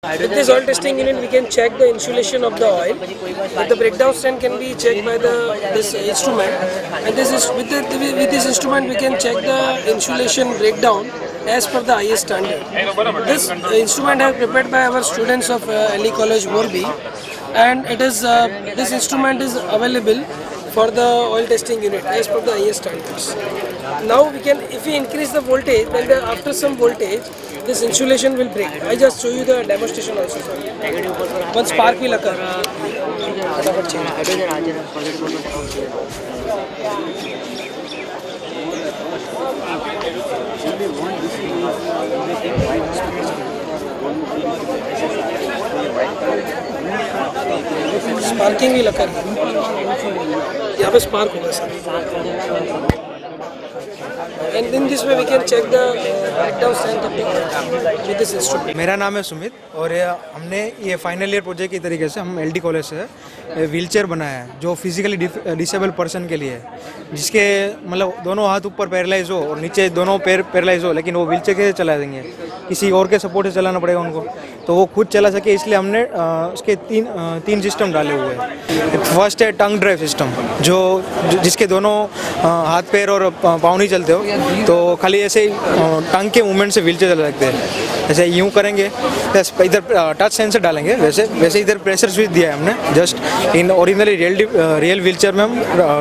With this oil testing unit, we can check the insulation of the oil. But the breakdown strength can be checked by this instrument. And with this instrument, we can check the insulation breakdown as per the IS standard. This instrument is prepared by our students of LE College Morbi, and this instrument is available for the oil testing unit as per the IS standards. Now we can, if we increase the voltage, then after some voltage, this insulation will break. I just show you the demonstration also, sir. One spark will occur. Sparking will occur. यहाँ पे spark होगा sir. And in this way we can check the breakdown strength of the oil with this instrument. मेरा नाम है सुमित और हमने ये final year project की तरीके से हम LD कॉलेज से व्हीलचेयर बनाया है जो फिजिकली डिसेबल पर्सन के लिए है, जिसके मतलब दोनों हाथ ऊपर पैरालाइज हो और नीचे दोनों पैर पैरालाइज हो, लेकिन वो व्हीलचेयर कैसे चला देंगे, किसी और के सपोर्ट से चलाना पड़ेगा उनको, तो वो खुद चला सके, इसलिए हमने उसके तीन सिस्टम डाले हुए हैं. फर्स्ट है टंग ड्राइव सिस्टम, जिसके दोनों हाथ पैर और पाँव नहीं चलते हो, तो खाली ऐसे टंग के मूवमेंट से व्हीलचेयर चला सकते हैं. जैसे यूँ करेंगे, इधर टच सेंसर डालेंगे, वैसे इधर प्रेशर स्विच दिया है हमने. Just in originally real wheelchair में हम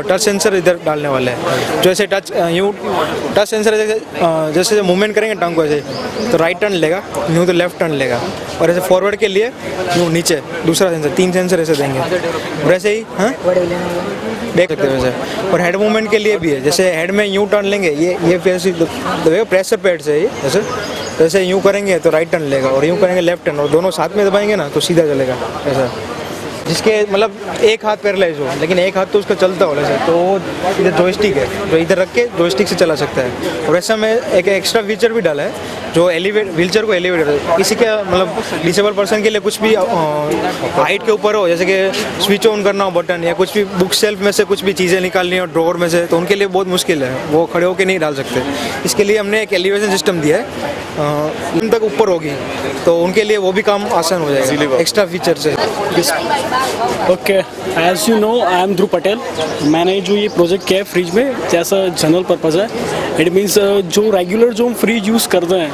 टच सेंसर इधर डालने वाले हैं. जो ऐसे यूँ टच सेंसर जैसे मूवमेंट करेंगे टंग को ऐसे, तो राइट टर्न लेगा, यूँ तो लेफ्ट टर्न लेगा, और ऐसे फॉरवर्ड के लिए यूँ नीचे दूसरा सेंसर, 3 सेंसर ऐसे देंगे. और ऐसे ही देख सकते हैं वैसे. और हेड मूवमेंट के लिए भी है, जैसे हेड में यूँ टर्न लेंगे, ये प्रेशर पैड से ही जैसे यूँ करेंगे तो राइट टर्न लेगा, और यूँ करेंगे लेफ्ट टर्न, और दोनों साथ में दबाएंगे ना तो सीधा चलेगा ऐसा. जिसके मतलब एक हाथ पैरालाइज हो लेकिन एक हाथ तो उसका चलता हो वैसे, तो इधर जॉयस्टिक है जो इधर रख के जॉयस्टिक से चला सकता है. और ऐसा में एक एक्स्ट्रा फीचर भी डाला है जो व्हीलचेयर को एलिवेटर, किसी के मतलब डिसेबल पर्सन के लिए कुछ भी हाइट के ऊपर हो, जैसे कि स्विच ऑन करना हो बटन, या कुछ भी बुक शेल्फ में से कुछ भी चीज़ें निकालनी हो ड्रॉवर में से, तो उनके लिए बहुत मुश्किल है, वो खड़े होकर नहीं डाल सकते. इसके लिए हमने एक एलिवेशन सिस्टम दिया है, उन तक ऊपर होगी, तो उनके लिए वो भी काम आसान हो जाएगा एक्स्ट्रा फीचर से. Okay, as you know I am Dhruv Patel. मैंने जो ये प्रोजेक्ट किया है फ्रिज में, जैसा जनरल पर्पज़ है, इट मीन्स जो रेगुलर जो हम फ्रिज यूज़ करते हैं,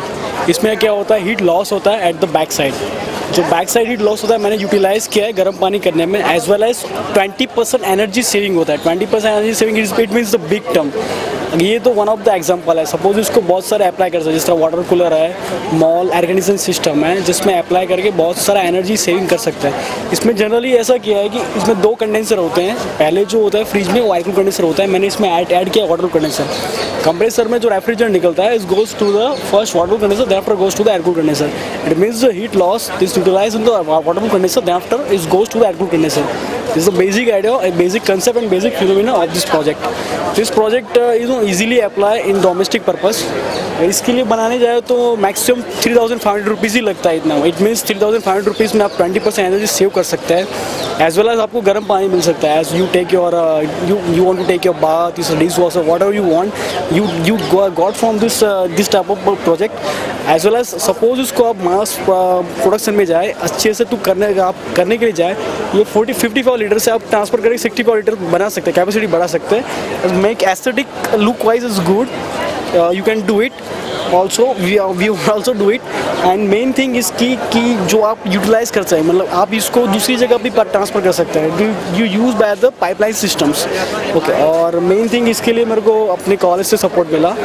इसमें क्या होता है, हीट लॉस होता है एट द बैक साइड. जो बैक साइड हीट लॉस होता है मैंने यूटिलाइज़ किया है गर्म पानी करने में, as well as 20% energy saving होता है. 20% energy saving it means the big term. ये तो वन ऑफ द एग्जांपल है. सपोज इसको बहुत सारे अप्लाई कर सकते हैं, जिस तरह वाटर कूलर है, मॉल एयर कंडीशन सिस्टम है, जिसमें अप्लाई करके बहुत सारा एनर्जी सेविंग कर सकते हैं. इसमें जनरली ऐसा किया है कि इसमें 2 कंडेंसर होते हैं. पहले जो होता है फ्रिज में वो एयर कंडेंसर होता है, मैंने इसमें ऐड किया वाटर कंडेंसर. कंप्रेसर में जो रेफ्रिजरेंट निकलता है, is goes to the first water condenser, then after goes to the air cool condenser. It means the heat loss is utilized in the water cool condenser, then after is goes to the air cool condenser. This is the basic idea, a basic concept and basic phenomena of this project. This project is easily apply in domestic purpose. इसके लिए बनाने जाए तो maximum 3500 rupees ही लगता है इतना. It means 3500 rupees में आप 20% एनर्जी सेव कर सकते हैं, एज वेल एज आपको गर्म पानी मिल सकता है. As you take your you want to take your bath, your dish washer, what ever you want, you got from this type of project. As well as suppose उसको आप mass production में जाए, अच्छे से करने के लिए जाए, ये 55 लीटर से आप ट्रांसफर करके 65 लीटर बना सकते हैं, कैपेसिटी बढ़ा सकते हैं. Make aesthetic look wise is good, you can do it also, we also do it. And main thing इसकी कि जो आप यूटिलाइज कर सकते हैं, मतलब आप इसको दूसरी जगह भी ट्रांसफ़र कर सकते हैं, you use by the pipeline systems. Okay, और मेन थिंग इसके लिए मेरे को अपने कॉलेज से सपोर्ट मिला.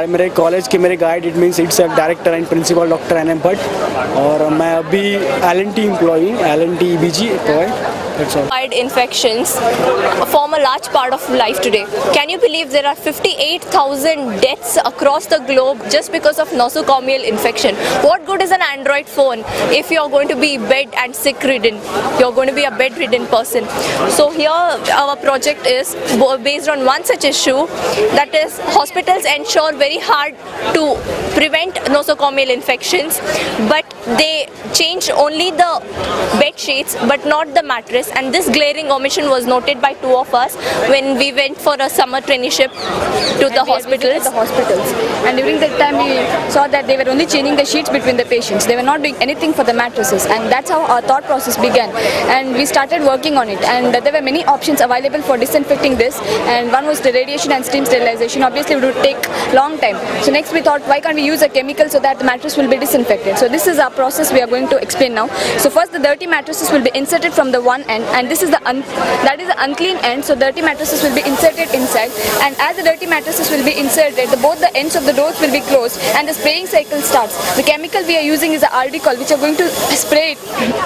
मेरे कॉलेज के मेरे guide, it means its director and principal doctor NM Bhatt, और मैं अभी LNT एम्प्लॉई हूँ, LNT EBG employ. Infections form a large part of life today. Can you believe there are 58,000 deaths across the globe just because of nosocomial infection? What good is an Android phone if you're going to be bed and sick ridden? You're going to be a bedridden person. So here our project is based on one such issue, that is hospitals ensure very hard to prevent nosocomial infections, but they change only the bed sheets but not the mattress. mattress, and this glaring omission was noted by two of us when we went for a summer traineeship to the hospitals. And during that time we saw that they were only changing the sheets between the patients. They were not doing anything for the mattresses, and that's how our thought process began. And we started working on it, and there were many options available for disinfecting this, and one was the radiation and steam sterilization. Obviously it would take long time. So next we thought, why can't we use a chemical so that the mattress will be disinfected? So this is our process we are going to explain now. So first the dirty mattresses will be inserted from the one end, and this is the unclean end. So dirty mattresses will be inserted inside, and as the dirty mattresses will be inserted, both the ends of the doors will be closed and the spraying cycle starts. The chemical we are using is the aldicol, which are going to spray it,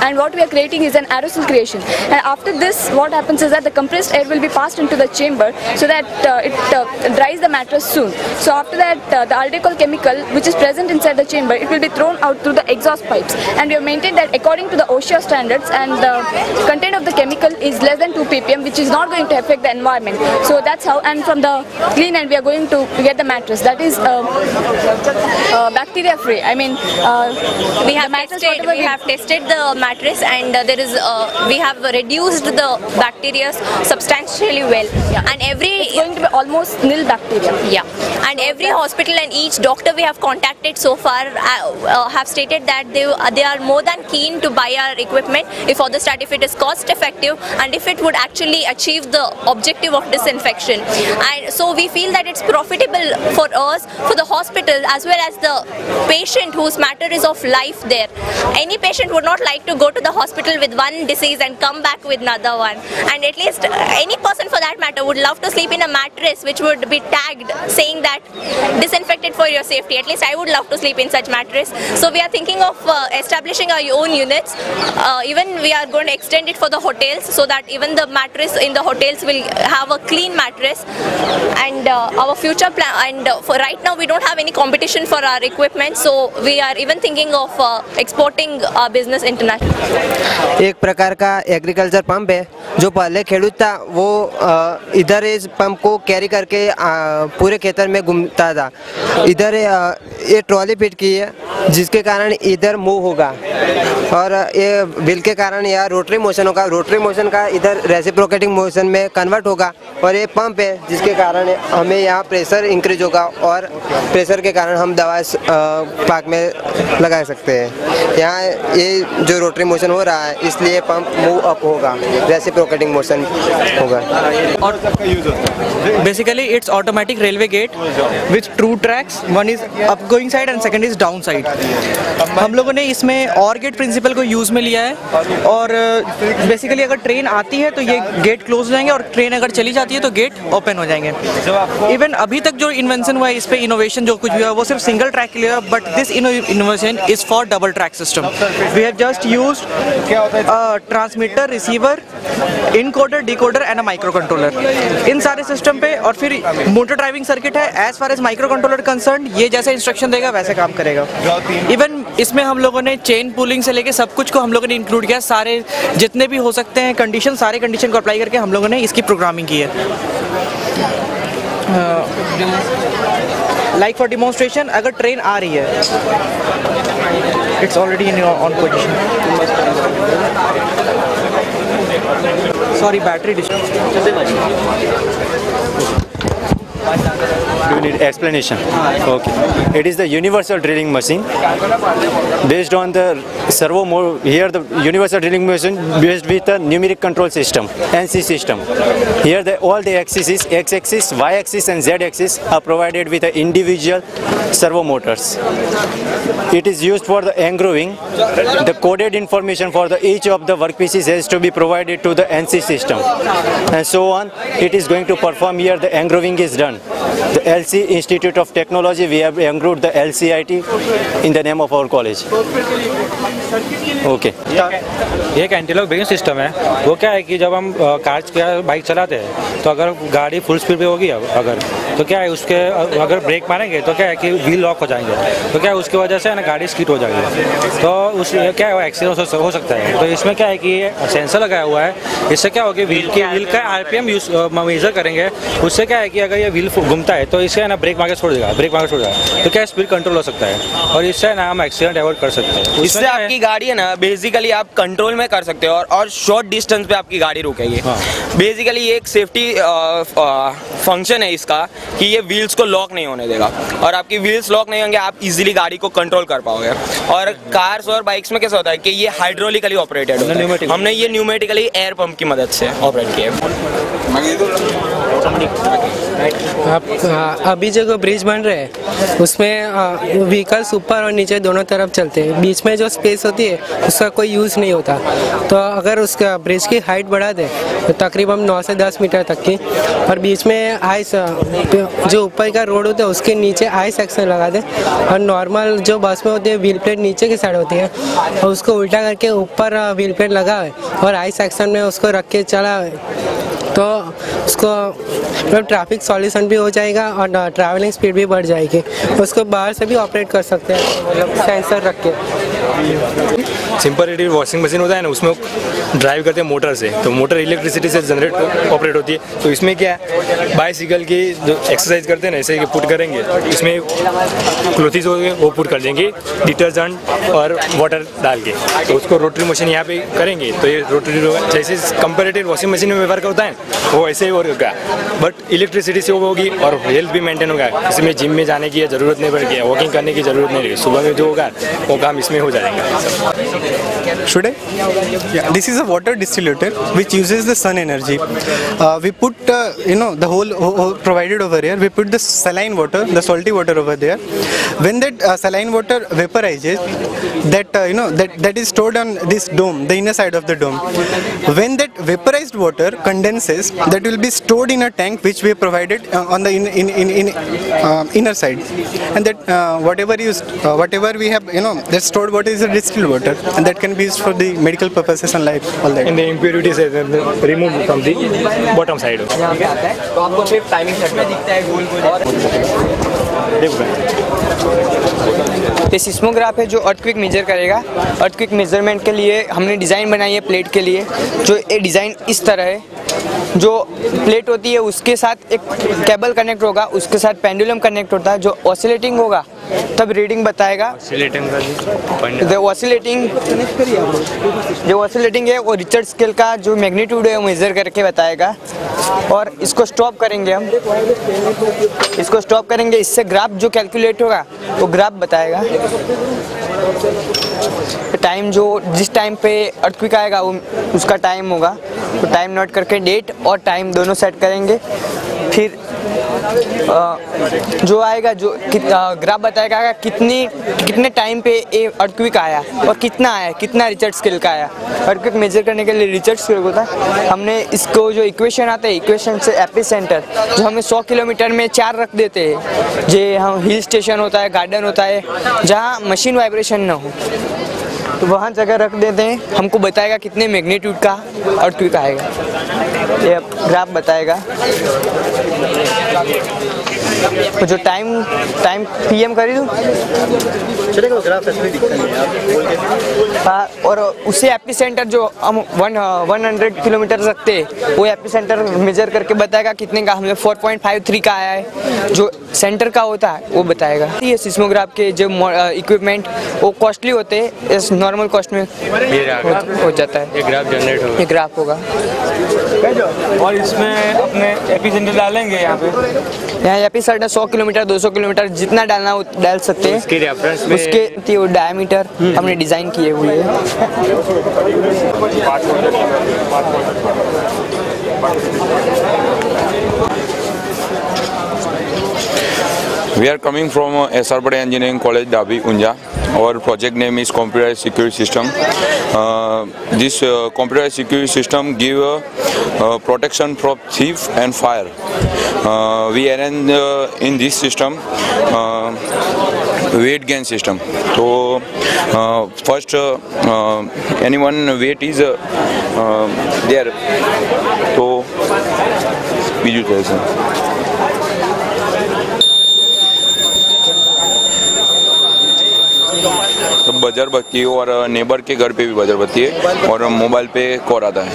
and what we are creating is an aerosol creation. And after this, what happens is that the compressed air will be passed into the chamber so that it dries the mattress soon. So after that, the aldicol chemical which is present inside the chamber, it will be thrown out through the exhaust pipes, and we have maintained that according to the OSHA standards, and the content of the chemical is less than 2 ppm, which is not going to affect the environment. So that's how. And from the clean end, we are going to get the mattress that is bacteria free. I mean, we have tested the mattress, and we have reduced the bacteria substantially well. Yeah. And it's going to be almost nil bacteria. Yeah, and every hospital and each doctor we have contacted so far have stated that they are more than keen to buy our equipment if it is cost effective and if it would actually achieve the objective of disinfection. And so we feel that it's profitable for us, for the hospital, as well as the patient whose matter is of life there. Any patient would not like to go to the hospital with one disease and come back with another one, and at least any person for that matter would love to sleep in a mattress which would be tagged saying that disinfected for your safety. At least I would love to sleep in such mattress. So we are thinking of establishing our own units. Even we are going to extend it for the hotels, so that even the mattress in the hotels will have a clean mattress. And our future plan, and for right now we don't have any competition for our equipment, so we are even thinking of exporting our business internationally. एक प्रकार का agriculture pump है जो पहले खेडूत था, वो इधर इस पंप को कैरी करके पूरे खेतर में घूमता था। इधर ये ट्रॉली फिट की है जिसके कारण इधर मूव होगा, और ये व्हील के कारण यहाँ रोटरी मोशन होगा। रोटरी मोशन का इधर रेसिप्रोकेटिंग मोशन में कन्वर्ट होगा, और ये पंप है जिसके कारण हमें यहाँ प्रेशर इंक्रीज होगा, और प्रेशर के कारण हम दवा पाक में लगा सकते हैं। यहाँ ये जो रोटरी मोशन हो रहा है इसलिए पंप मूव अप होगा, रेसिप्रोकेटिंग मोशन होगा। Basically it's automatic railway gate with two tracks, one is up going side and second is down side। हम लोगों ने इसमें और गेट प्रिंसिपल को यूज़ में लिया है, और बेसिकली अगर ट्रेन आती है तो ये गेट क्लोज हो जाएंगे, और ट्रेन अगर चली जाती है तो गेट ओपन हो जाएंगे। इवन अभी तक जो इन्वेंशन हुआ है इस पे, इनोवेशन जो कुछ भी हुआ वो सिर्फ सिंगल ट्रैक के लिए है, but this innovation is for double track system. We have just used transmitter, receiver, encoder, decoder and a micro controller in सारे सिस्टम पे, और फिर मोटर ड्राइविंग सर्किट है। As far as micro controller concern, ये जैसे instruction देगा वैसे काम करेगा। इवन इसमें हम लोगों ने चेन पुलिंग से लेके सब कुछ को हम लोगों ने इंक्लूड किया, सारे जितने भी हो सकते हैं कंडीशन, सारे कंडीशन को अप्लाई करके हम लोगों ने इसकी प्रोग्रामिंग की है। लाइक फॉर डिमॉन्स्ट्रेशन, अगर ट्रेन आ रही है, it's already in on position. Sorry, battery Do you need explanation? Okay. It is the universal drilling machine based on the servo mode. Here the universal drilling machine based with a numeric control system, NC system. Here all the axes, X-axis, Y-axis and Z-axis are provided with individual servo motors. It is used for the engraving. The coded information for each of the workpieces has to be provided to the NC system, and so on. It is going to perform here. The engraving is done. The LC Institute of Technology, we have engraved the LCIT in the name of our college. Okay ये एक anti lock braking system है। वो क्या है कि जब हम car या बाइक चलाते हैं तो अगर गाड़ी फुल स्पीड पे होगी अगर तो क्या है उसके अगर ब्रेक मारेंगे तो क्या है कि व्हील लॉक हो जाएंगे, तो क्या है उसकी वजह से ना गाड़ी स्किड हो जाएगी, तो उस क्या है वो एक्सीडेंट हो सकता है। तो इसमें क्या है कि सेंसर लगाया हुआ है इससे क्या होगा, व्हील का आरपीएम मेजर करेंगे, उससे क्या है कि अगर ये व्हील घूमता है तो इससे ना ब्रेक मार के छोड़ देगा, तो क्या स्पीड कंट्रोल हो सकता है और इससे ना हम एक्सीडेंट अवॉइड कर सकते हैं। इससे आपकी गाड़ी है ना बेसिकली आप कंट्रोल में कर सकते हो और शॉर्ट डिस्टेंस पे आपकी गाड़ी रुकेगी। बेसिकली ये एक सेफ्टी फंक्शन है इसका कि ये व्हील्स को लॉक नहीं होने देगा, और आपकी व्हील्स लॉक नहीं होंगे आप इजीली गाड़ी को कंट्रोल कर पाओगे। और कार्स और बाइक्स में कैसा होता है कि ये हाइड्रोलिकली ऑपरेटेड होता है, हमने ये न्यूमेटिकली एयर पंप की मदद से ऑपरेट किया है। अभी जो ब्रिज बन रहे हैं उसमें व्हीकल्स ऊपर और नीचे दोनों तरफ चलते हैं, बीच में जो स्पेस होती है उसका कोई यूज़ नहीं होता। तो अगर उसका ब्रिज की हाइट बढ़ा दे तो तकरीबन 9 से 10 मीटर तक की, और बीच में आइस जो ऊपर का रोड होता है उसके नीचे आई सेक्शन लगा दे, और नॉर्मल जो बस में होती है व्हील प्लेट नीचे की साइड होती है और उसको उल्टा करके ऊपर व्हील प्लेट लगा है और आई सेक्शन में उसको रख के चला है, तो उसको मतलब ट्रैफिक सॉल्यूशन भी हो जाएगा और ट्रैवलिंग स्पीड भी बढ़ जाएगी। उसको बाहर से भी ऑपरेट कर सकते हैं, मतलब सेंसर रख के। सिंपल वॉशिंग मशीन होता है ना, उसमें ड्राइव करते हैं मोटर से, तो मोटर इलेक्ट्रिसिटी से जनरेट ऑपरेट होती है। तो इसमें क्या है, बाइसिकल की जो एक्सरसाइज करते हैं ना, ऐसे कि पुट करेंगे, इसमें क्लोथिस हो गए वो पुट कर देंगे डिटर्जेंट और वाटर डाल के, तो उसको रोटरी मशीन यहाँ पे करेंगे तो ये रोटरी जैसे कंपेरेटिव वॉशिंग मशीन में व्यवहार होता है वो ऐसे ही होगा, बट इलेक्ट्रिसिटी से वो होगी और हेल्थ भी मेंटेन होगा। इसमें जिम में जाने की ज़रूरत नहीं पड़ेगी, वॉकिंग करने की ज़रूरत नहीं रहेगी, सुबह में जो होगा वो काम इसमें हो जाएगा। Today, this is a water distillator which uses the sun energy. We put the whole provided over here. We put the saline water, the salty water over there. When that saline water vaporizes, that is stored on this dome, the inner side of the dome. When that vaporized water condenses, that will be stored in a tank which we provided on the inner side, and that whatever we have, that stored water is a distilled water, and that can be used for the medical purposes and life, all that. And the impurities are removed from the bottom side. तो आपको सिर्फ timing set में दिखता है गोल ये seismograph है जो earthquake major करेगा। अर्थक्वेक मेजरमेंट के लिए हमने डिज़ाइन बनाई है प्लेट के लिए, जो ये डिज़ाइन इस तरह है, जो प्लेट होती है उसके साथ एक केबल कनेक्ट होगा, उसके साथ पेंडुलम कनेक्ट होता है, जो ऑसिलेटिंग होगा तब रीडिंग बताएगा। जो ऑसिलेटिंग है वो रिचर्ड स्केल का जो मैग्नीट्यूड है वो मेजर करके बताएगा। और इसको स्टॉप करेंगे, हम इसको स्टॉप करेंगे, इससे ग्राफ जो कैलकुलेट होगा वो ग्राफ बताएगा। टाइम जो जिस टाइम पे अर्थक्वेक आएगा वो उसका टाइम होगा, तो टाइम नोट करके डेट और टाइम दोनों सेट करेंगे। फिर जो आएगा जो ग्राफ बताएगा कितने टाइम पे ये अर्थक्वेक आया और कितना आया, कितना रिचर्ड स्केल का आया। अर्थक्वेक मेजर करने के लिए रिचर्ड स्केल होता है। हमने इसको जो इक्वेशन आता है, इक्वेशन से एपिसेंटर जो हमें 100 किलोमीटर में 4 रख देते हैं, जो हम हिल स्टेशन होता है, गार्डन होता है, जहाँ मशीन वाइब्रेशन ना हो, तो वहाँ जगह रख देते हैं। हमको बताएगा कितने मैग्नीट्यूड का अर्थक्वेक आएगा, ये ग्राफ बताएगा। तो जो टाइम पीएम कर दूँ चलेगा, ग्राफ ऐसे दिखता है। हाँ, और उसे एपिसेंटर जो हम 100 किलोमीटर रखते हैं वो एपिसेंटर मेजर करके बताएगा कितने का। हमने 4.53 का आया है, जो सेंटर का होता है वो बताएगा। ये सिस्मोग्राफ के जो इक्विपमेंट वो कॉस्टली होते हैं, इस नॉर्मल कॉस्ट में हो जाता है। ये ग्राफ जनरेट होगा, ये ग्राफ होगा। और इसमें अपने एपिसेंटर डालेंगे यहाँ एपिसेंटर 100 किलोमीटर 200 किलोमीटर जितना डालना हो डाल सकते हैं। उसके रेफरेंस में उसके डायमीटर हमने डिज़ाइन किए हुए हैं। We are coming from SR Bade Engineering College, Dabi, Unja. Our project name is Computerized Security System. This computerized security system give protection from thief and fire. We arrange in this system weight gain system. So first anyone weight is there. So visualization. Buzzer बजती है और neighbour के घर पे भी buzzer बजती है और मोबाइल पे कॉल आता है।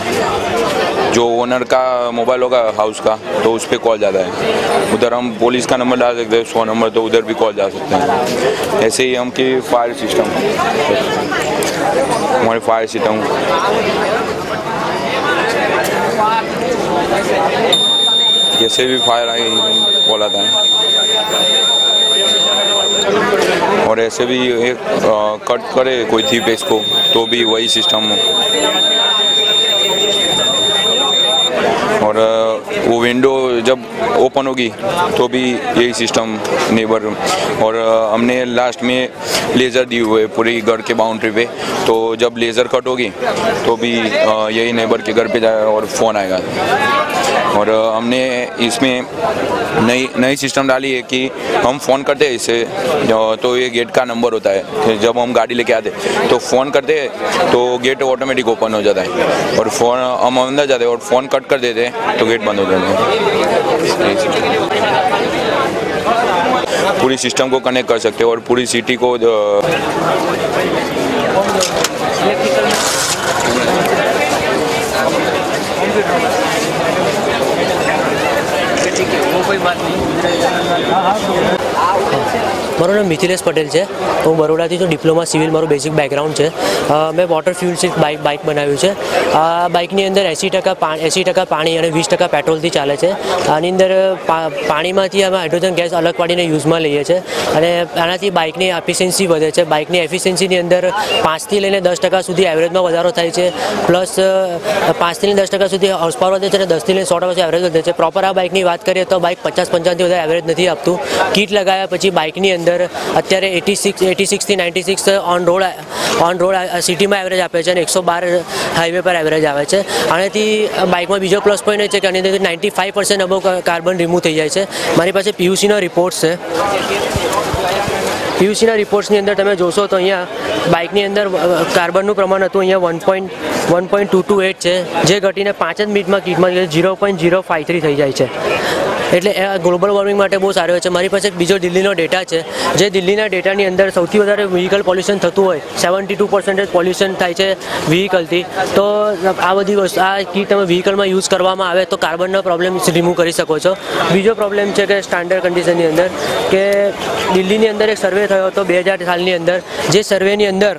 जो ओनर का मोबाइल होगा हाउस का तो उस पर कॉल जाता है। उधर हम पुलिस का नंबर डाल सकते हैं 100 नंबर, तो उधर भी कॉल जा सकते हैं। ऐसे ही हम की फायर सिस्टम, हमारे फायर सिस्टम जैसे भी फायर आई कॉल आता है। और ऐसे भी एक कट करे कोई थीप इसको तो भी वही सिस्टम। और वो विंडो जब ओपन होगी तो भी यही सिस्टम नेबर। और हमने लास्ट में लेज़र दी हुए पूरी घर के बाउंड्री पे, तो जब लेज़र कट होगी तो भी यही नेबर के घर पे जाएगा और फ़ोन आएगा। और हमने इसमें नई सिस्टम डाली है कि हम फ़ोन करते हैं इससे तो ये गेट का नंबर होता है। जब हम गाड़ी लेके आते तो फ़ोन करते हैं तो गेट ऑटोमेटिक ओपन हो जाता है और फ़ोन हम अंदर जाते हैं और फ़ोन कट कर देते हैं तो गेट बंद हो जाता है। पूरी सिस्टम को कनेक्ट कर सकते हैं और पूरी सिटी को कोई बात नहीं। મારું નામ મિથિલેશ પટેલ છે। હું બરોડાથી છું, ડિપ્લોમા સિવિલ મારું બેઝિક બેકગ્રાઉન્ડ છે। મેં વોટર ફ્યુલ સિર્ફ બાઇક બનાવ્યું છે। આ બાઇકની અંદર 80% પાણી અને 20% પેટ્રોલથી ચાલે છે। આની અંદર પાણીમાંથી અમે હાઇડ્રોજન ગેસ અલગ પાડીને યુઝમાં લઈએ છીએ અને આનાથી બાઇકની એફિશિયન્સી વધે છે। બાઇકની એફિશિયન્સીની અંદર 5થી લઈને 10% સુધી એવરેજમાં વધારો થાય છે, પ્લસ 5થી લઈને 10% સુધી હોર્સ પાવર વધે છે અને 10થી લઈને 100% સુધી એવરેજ વધે છે। પ્રોપર આ બાઇકની વાત કરીએ તો બાઇક 50-55થી વધારે એવરેજ નથી આપતું। કીટ લગાવ્યા પછી બાઇકની અંદર અત્યારે 86થી 96 ઓન રોડ સિટીમાં એવરેજ આપે છે અને 112 હાઈવે પર એવરેજ આવે છે। આનાથી બાઇકમાં બીજો પ્લસ પોઈન્ટ એ છે કે આની અંદર 95% અબવ કાર્બન રિમૂવ થઈ જાય છે। મારી પાસે પીયુસીનો રિપોર્ટ છે। પીયુસીના રિપોર્ટ્સની અંદર તમે જોશો તો અહીંયા બાઇકની અંદર કાર્બનનું પ્રમાણ હતું અહીંયા 1.228 છે, જે ઘટીને 5 જ મિનિટમાં કીટમાં 0.053 થઈ જાય છે। એટલે ગ્લોબલ વોર્મિંગ માટે બહુ સારું હોય છે। મારી પાસે બીજો દિલ્હીનો ડેટા છે, જે દિલ્હીના ડેટાની અંદર સૌથી વધારે વ્હીકલ પોલ્યુશન થતું હોય 72% પોલ્યુશન થાય છે વ્હીકલથી। તો આ બધી વસ્તુ આ કીટ તમે વ્હીકલમાં યુઝ કરવામાં આવે તો કાર્બનનો પ્રોબ્લેમ રિમૂવ કરી શકો છો। બીજો પ્રોબ્લેમ છે કે સ્ટાન્ડર્ડ કન્ડિશનની અંદર કે દિલ્હીની અંદર એક સર્વે થયો હતો 2000 સાલની અંદર, જે સર્વેની અંદર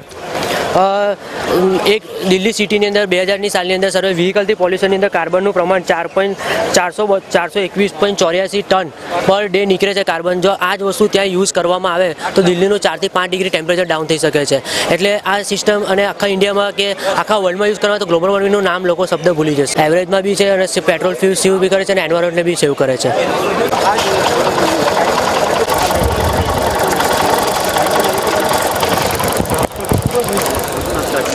એક દિલ્હી સિટીની અંદર 2000ની સાલની અંદર સર્વે વ્હીકલથી પોલ્યુશનની અંદર કાર્બનનું પ્રમાણ 421.84 ટન પર ડે નીકળે છે કાર્બન। જો આ જ વસ્તુ ત્યાં યુઝ કરવામાં આવે તો દિલ્હીનું 4 થી 5 ડિગ્રી ટેમ્પરેચર ડાઉન થઈ શકે છે। એટલે આ સિસ્ટમ અને આખા ઇન્ડિયામાં કે આખા વર્લ્ડમાં યુઝ કરવા તો ગ્લોબલ વોર્મિંગનું નામ લોકો શબ્દ ભૂલી જશે। એવરેજમાં બી છે અને પેટ્રોલ ફ્યુલ સેવ બી કરે છે અને એન્વાયરમેન્ટને બી સેવ કરે છે।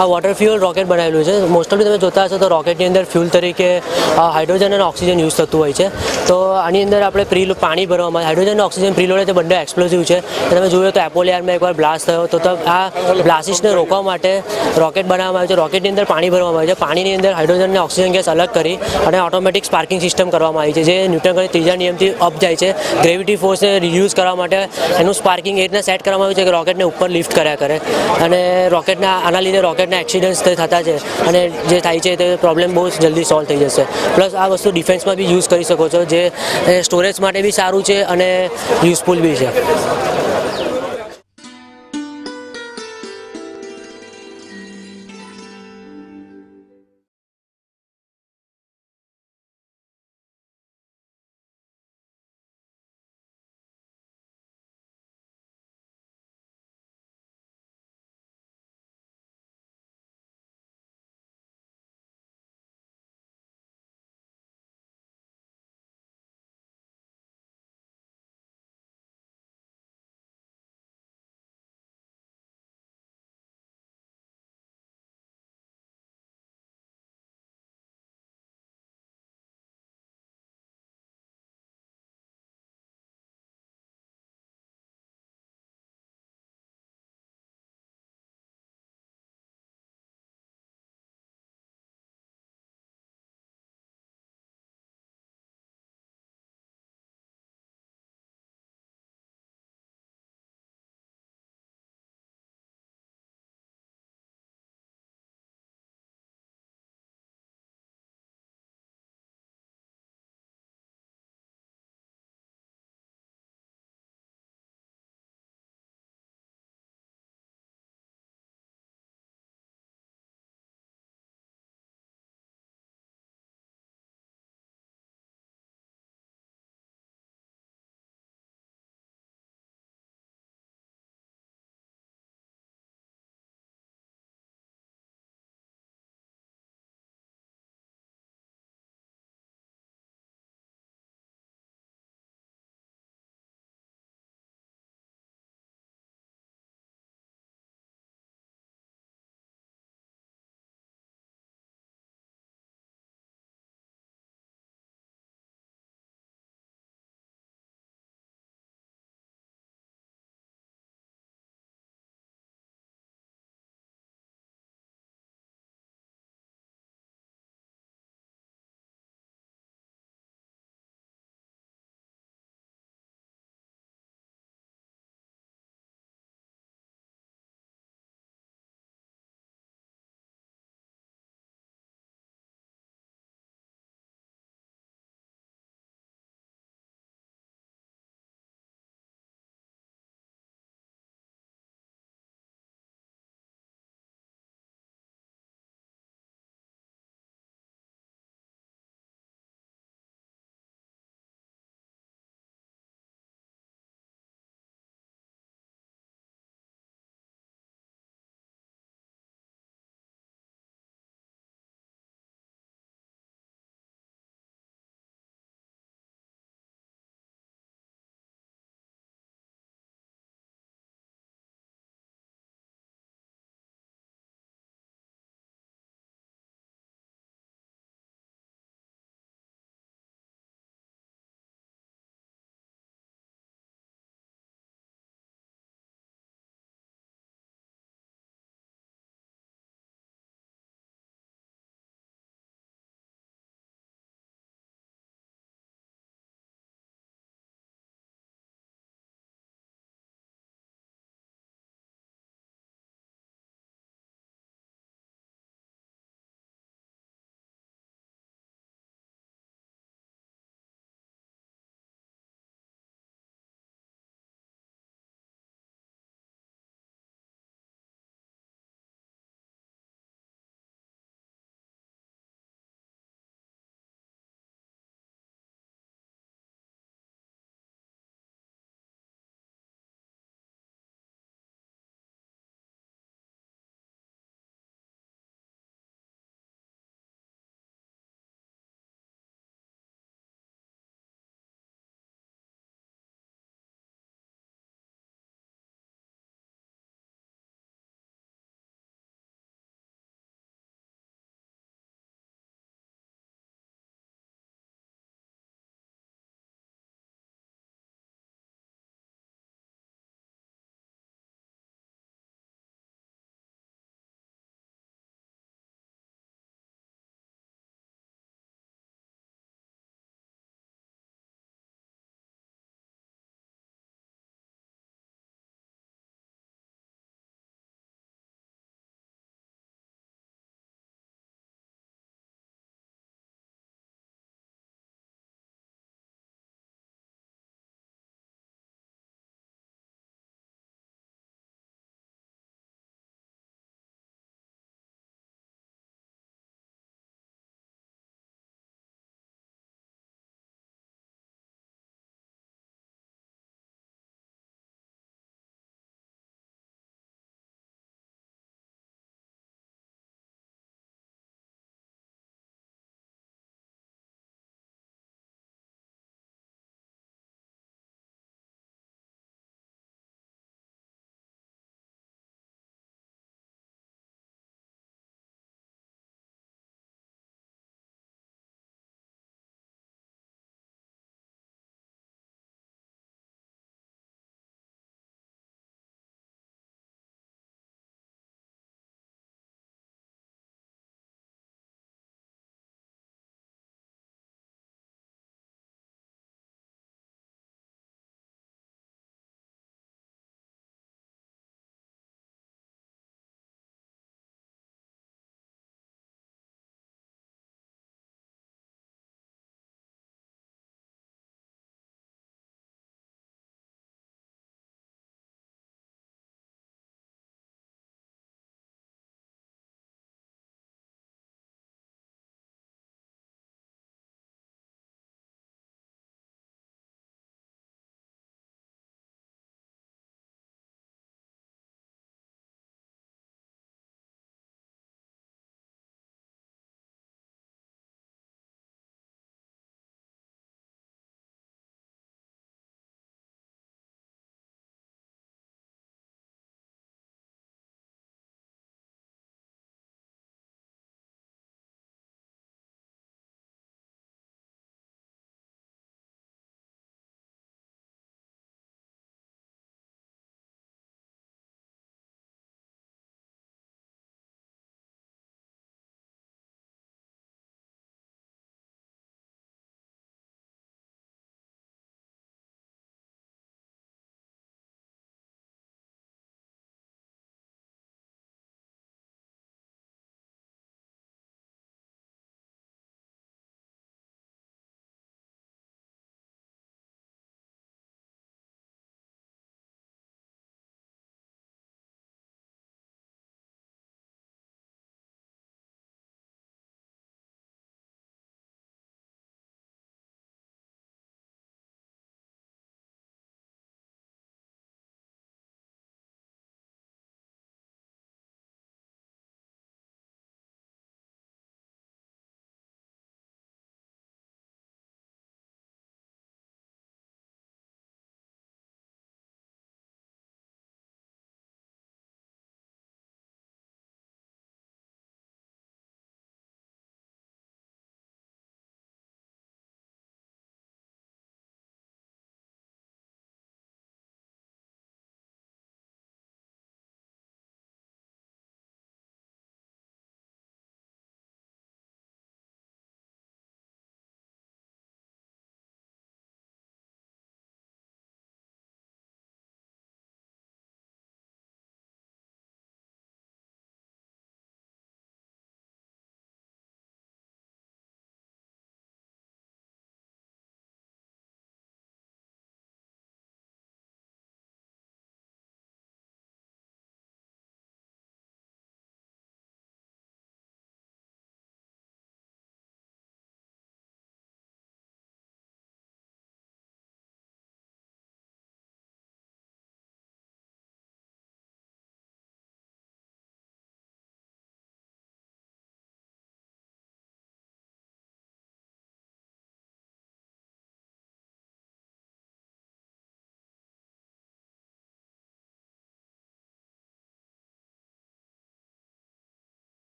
આ વોટર ફ્યુઅલ રોકેટ બનાવેલું છે। મોસ્ટ ઓફલી તમે જોતા હશો તો રોકેટની અંદર ફ્યુલ તરીકે હાઇડ્રોજન અને ઓક્સિજન યુઝ થતું હોય છે। તો આની અંદર આપણે પાણી ભરવામાં હાઇડ્રોજન અને ઓક્સિજન પ્રીલોડ છે, બંને એક્સપ્લોઝિવ છે। તમે જોયું તો એપોલિયારમાં એકવાર બ્લાસ્ટ થયો તો આ બ્લાસ્ટિસને રોકવા માટે રોકેટ બનાવવામાં આવ્યું છે। રોકેટની અંદર પાણી ભરવામાં આવ્યું છે, પાણીની અંદર હાઇડ્રોજન અને ઓક્સિજન ગેસ અલગ કરી અને ઓટોમેટિક સ્પાર્કિંગ સિસ્ટમ કરવામાં આવી છે, જે ન્યૂટનના ત્રીજા નિયમથી અપ જાય છે। ગ્રેવિટી ફોર્સને રિડ્યુસ કરવા માટે એનું સ્પાર્કિંગ એ રીતના સેટ કરવામાં આવ્યું છે કે રોકેટને ઉપર લિફ્ટ કર્યા કરે અને આના લીધે રોકેટના એક્સિડન્ટ્સ થતા છે અને જે થાય છે તે પ્રોબ્લેમ બહુ જલ્દી સોલ્વ થઈ જશે। પ્લસ આ વસ્તુ ડિફેન્સમાં બી યુઝ કરી શકો છો, જે સ્ટોરેજ માટે બી સારું છે અને યુઝફુલ બી છે।